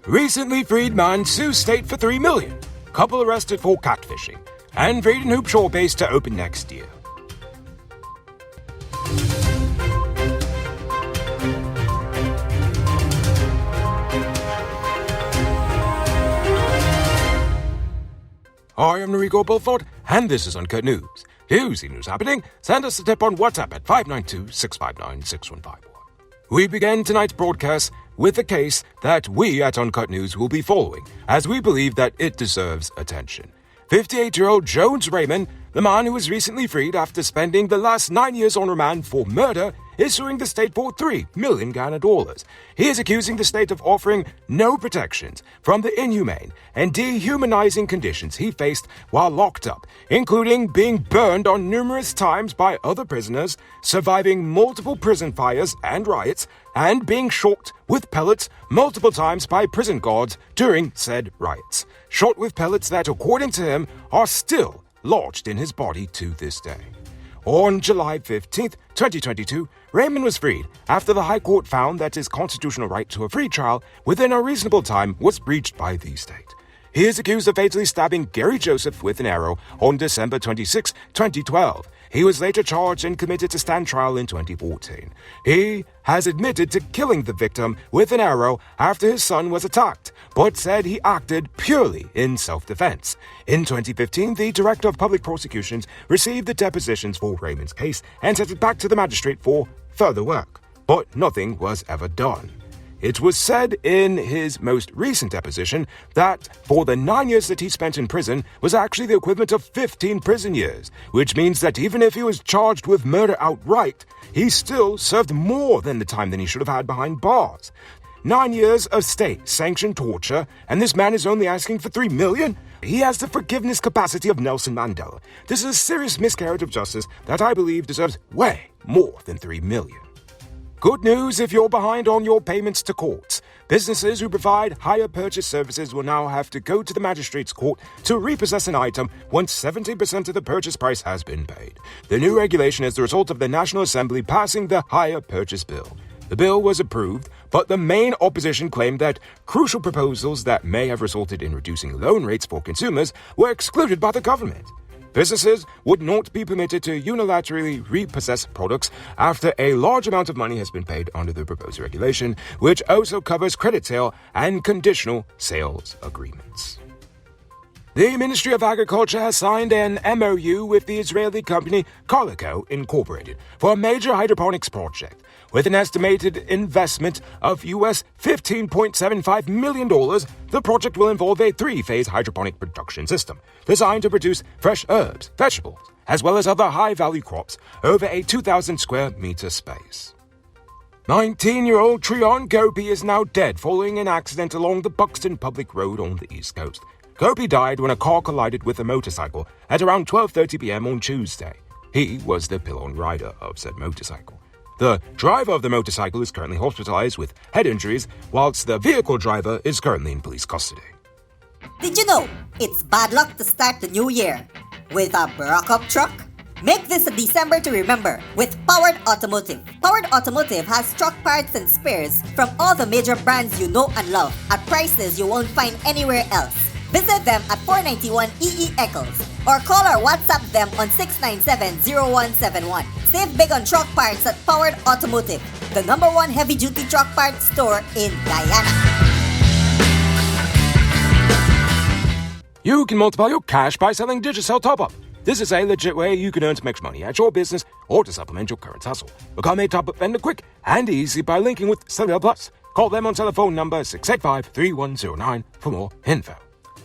Recently freed man sues state for $3 million. Couple arrested for catfishing. And Braden Hoop Shore base to open next year. I am Noriko Bulford, and this is Uncut News. You see news happening? Send us a tip on WhatsApp at 592-659-6151. We begin tonight's broadcast with a case that we at Uncut News will be following, as we believe that it deserves attention. 58-year-old Jones Raymond, the man who was recently freed after spending the last 9 years on remand for murder, is suing the state for $3 million Guyana dollars. He is accusing the state of offering no protections from the inhumane and dehumanizing conditions he faced while locked up, including being burned on numerous times by other prisoners, surviving multiple prison fires and riots, and being shot with pellets multiple times by prison guards during said riots. Shot with pellets that, according to him, are still lodged in his body to this day. On July 15, 2022, Raymond was freed after the High Court found that his constitutional right to a free trial within a reasonable time was breached by the state. He is accused of fatally stabbing Gary Joseph with an arrow on December 26, 2012. He was later charged and committed to stand trial in 2014. He has admitted to killing the victim with an arrow after his son was attacked, but said he acted purely in self-defense. In 2015, the Director of Public Prosecutions received the depositions for Raymond's case and sent it back to the magistrate for further work, but nothing was ever done. It was said in his most recent deposition that for the 9 years that he spent in prison was actually the equivalent of 15 prison years, which means that even if he was charged with murder outright, he still served more than the time than he should have had behind bars. 9 years of state-sanctioned torture, and this man is only asking for $3 million? He has the forgiveness capacity of Nelson Mandela. This is a serious miscarriage of justice that I believe deserves way more than $3 million. Good news if you're behind on your payments to courts. Businesses who provide hire purchase services will now have to go to the magistrate's court to repossess an item once 70% of the purchase price has been paid. The new regulation is the result of the National Assembly passing the hire purchase bill. The bill was approved, but the main opposition claimed that crucial proposals that may have resulted in reducing loan rates for consumers were excluded by the government. Businesses would not be permitted to unilaterally repossess products after a large amount of money has been paid under the proposed regulation, which also covers credit sale and conditional sales agreements. The Ministry of Agriculture has signed an MOU with the Israeli company Calico Incorporated for a major hydroponics project. With an estimated investment of US $15.75 million, the project will involve a three-phase hydroponic production system designed to produce fresh herbs, vegetables, as well as other high-value crops over a 2,000 square meter space. 19-year-old Treon Gopi is now dead following an accident along the Buxton public road on the East Coast. Gopi died when a car collided with a motorcycle at around 12:30 p.m. on Tuesday. He was the pillion rider of said motorcycle. The driver of the motorcycle is currently hospitalized with head injuries, whilst the vehicle driver is currently in police custody. Did you know it's bad luck to start the new year with a Brock-up truck? Make this a December to remember with Powered Automotive. Powered Automotive has truck parts and spares from all the major brands you know and love at prices you won't find anywhere else. Visit them at 491 EE Eccles or call or WhatsApp them on 697-0171. Save big on truck parts at Powered Automotive, the #1 heavy-duty truck parts store in Guyana. You can multiply your cash by selling Digicel Top-Up. This is a legit way you can earn some extra money at your business or to supplement your current hustle. Become a top-up vendor quick and easy by linking with Cellular Plus. Call them on telephone number 685-3109 for more info.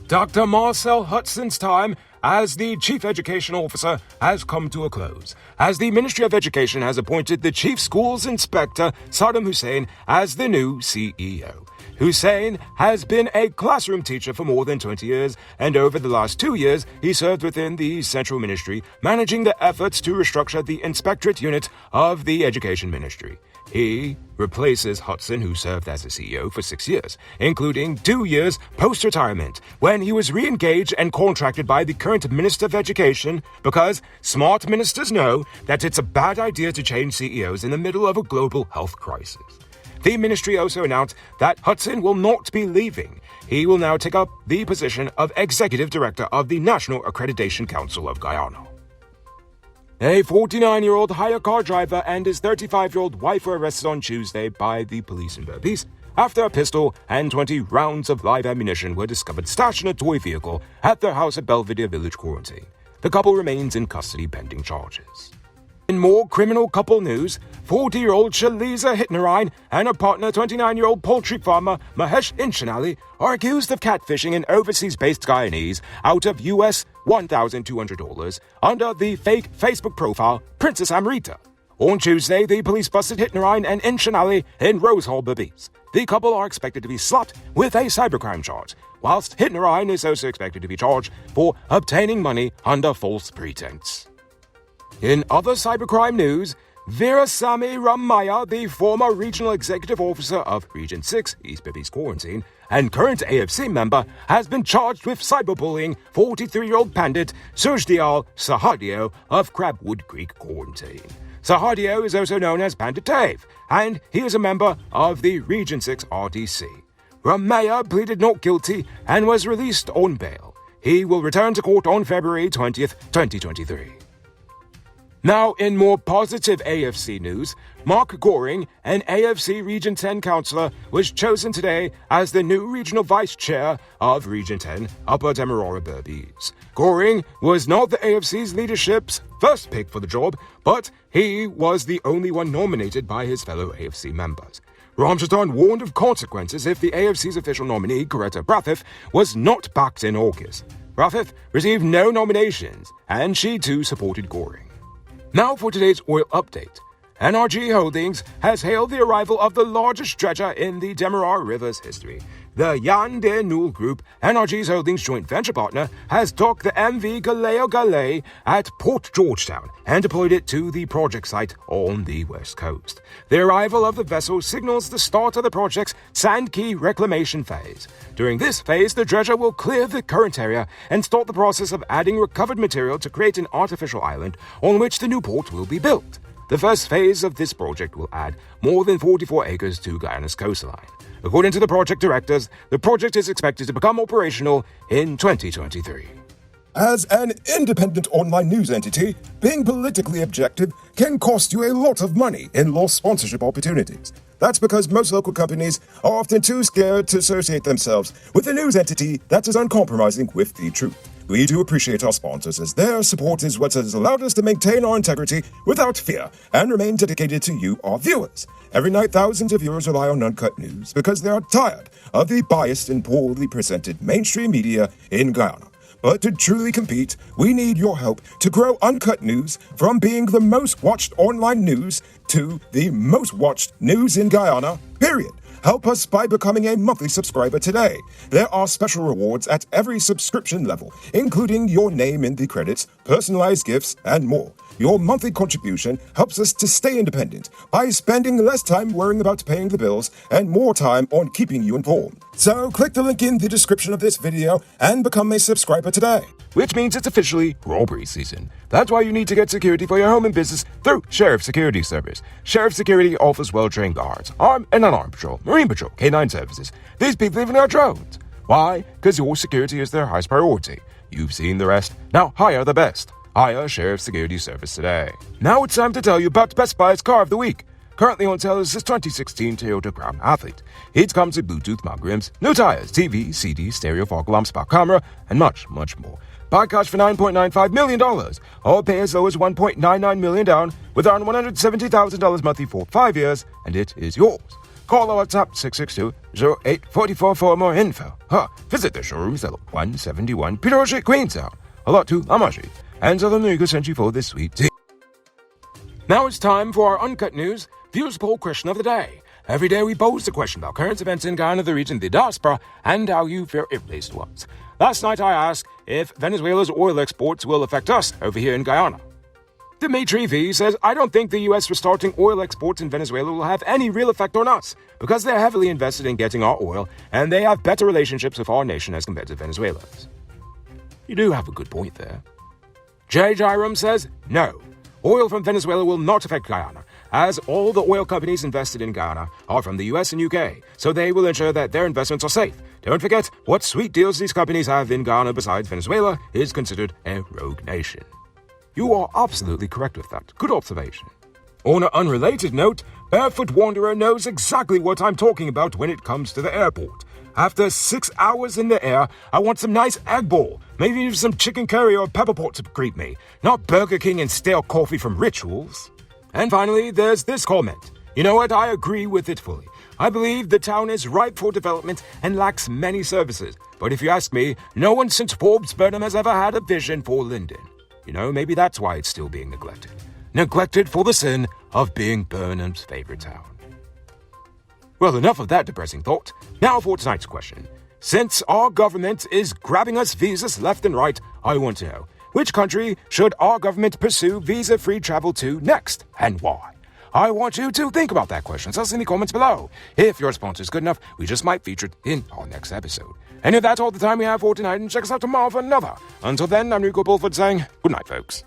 Dr. Marcel Hudson's time as the Chief Education Officer has come to a close, as the Ministry of Education has appointed the Chief Schools Inspector, Saddam Hussein, as the new CEO. Hussein has been a classroom teacher for more than 20 years, and over the last 2 years, he served within the Central Ministry, managing the efforts to restructure the Inspectorate Unit of the Education Ministry. He replaces Hudson, who served as a CEO for 6 years, including 2 years post-retirement, when he was re-engaged and contracted by the current Minister of Education, because smart ministers know that it's a bad idea to change CEOs in the middle of a global health crisis. The ministry also announced that Hudson will not be leaving. He will now take up the position of Executive Director of the National Accreditation Council of Guyana. A 49-year-old hire car driver and his 35-year-old wife were arrested on Tuesday by the police in Berbice after a pistol and 20 rounds of live ammunition were discovered stashed in a toy vehicle at their house at Belvedere Village Quarantine. The couple remains in custody pending charges. In more criminal couple news, 40-year-old Shaliza Hitnarine and her partner, 29-year-old poultry farmer Mahesh Inchanali, are accused of catfishing an overseas-based Guyanese out of US $1,200 under the fake Facebook profile Princess Amrita. On Tuesday, the police busted Hitnarine and Inchanali in Rose Hall, Berbice. The couple are expected to be slapped with a cybercrime charge, whilst Hitnarine is also expected to be charged for obtaining money under false pretense. In other cybercrime news, Veerasamy Ramaya, the former regional executive officer of Region 6, East Berbice Quarantine, and current AFC member, has been charged with cyberbullying 43-year-old pandit Surjdial Sahadio of Crabwood Creek Quarantine. Sahadio is also known as Pandit Dave, and he is a member of the Region 6 RDC. Ramaya pleaded not guilty and was released on bail. He will return to court on February 20th, 2023. Now, in more positive AFC news, Mark Goring, an AFC Region 10 councillor, was chosen today as the new regional vice chair of Region 10, Upper Demerara Berbice. Goring was not the AFC's leadership's first pick for the job, but he was the only one nominated by his fellow AFC members. Ramcharan warned of consequences if the AFC's official nominee, Coretta Brathif, was not backed in August. Brathif received no nominations, and she too supported Goring. Now for today's oil update. NRG Holdings has hailed the arrival of the largest dredger in the Demerara River's history. The Yan De Nul Group, NRG's Holdings joint venture partner, has docked the MV Galeo Galay at Port Georgetown and deployed it to the project site on the west coast. The arrival of the vessel signals the start of the project's Sand Key reclamation phase. During this phase, the dredger will clear the current area and start the process of adding recovered material to create an artificial island on which the new port will be built. The first phase of this project will add more than 44 acres to Guyana's coastline. According to the project directors, the project is expected to become operational in 2023. As an independent online news entity, being politically objective can cost you a lot of money in lost sponsorship opportunities. That's because most local companies are often too scared to associate themselves with a news entity that is uncompromising with the truth. We do appreciate our sponsors, as their support is what has allowed us to maintain our integrity without fear and remain dedicated to you, our viewers. Every night, thousands of viewers rely on Uncut News because they are tired of the biased and poorly presented mainstream media in Guyana. But to truly compete, we need your help to grow Uncut News from being the most watched online news to the most watched news in Guyana, period. Help us by becoming a monthly subscriber today. There are special rewards at every subscription level, including your name in the credits, personalized gifts, and more. Your monthly contribution helps us to stay independent by spending less time worrying about paying the bills and more time on keeping you informed. So click the link in the description of this video and become a subscriber today. Which means it's officially robbery season. That's why you need to get security for your home and business through Sheriff Security Service. Sheriff Security offers well-trained guards, armed and unarmed patrol, marine patrol, K9 services. These people even have drones. Why? Because your security is their highest priority. You've seen the rest. Now hire the best. Hire Sheriff Security Service today. Now it's time to tell you about Best Buy's Car of the Week. Currently on sale is this 2016 Toyota Crown Athlete. It comes with Bluetooth mount rims, new tires, TV, CD, stereo, fog alarm, spot camera, and much, much more. Buy cash for $9.95 million, or pay as low as $1.99 million down with around $170,000 monthly for 5 years, and it is yours. Call or WhatsApp 662-0844 for more info. Visit the showrooms at 171 Peter Street, Queenstown, a lot to Amashi, and Southern America sent you for this sweet tea. Now it's time for our Uncut News Views Poll Question of the Day. Every day we pose a question about current events in Guyana, the region, the diaspora, and how you feel it relates to us. Last night I asked if Venezuela's oil exports will affect us over here in Guyana. Dimitri V says, I don't think the U.S. restarting oil exports in Venezuela will have any real effect on us, because they're heavily invested in getting our oil, and they have better relationships with our nation as compared to Venezuela's. You do have a good point there. Jay Jairam says, no. Oil from Venezuela will not affect Guyana, as all the oil companies invested in Guyana are from the US and UK, so they will ensure that their investments are safe. Don't forget, what sweet deals these companies have in Guyana besides Venezuela is considered a rogue nation. You are absolutely correct with that. Good observation. On an unrelated note, Barefoot Wanderer knows exactly what I'm talking about when it comes to the airport. After 6 hours in the air, I want some nice egg bowl, maybe even some chicken curry or pepper pot to greet me, not Burger King and stale coffee from Rituals. And finally, there's this comment. You know what? I agree with it fully. I believe the town is ripe for development and lacks many services. But if you ask me, no one since Forbes Burnham has ever had a vision for Linden. You know, maybe that's why it's still being neglected. Neglected for the sin of being Burnham's favorite town. Well, enough of that depressing thought. Now for tonight's question. Since our government is grabbing us visas left and right, I want to know, which country should our government pursue visa-free travel to next, and why? I want you to think about that question. Tell us in the comments below. If your response is good enough, we just might feature it in our next episode. And if that's all the time we have for tonight, and check us out tomorrow for another. Until then, I'm Rico Bulford saying good night, folks.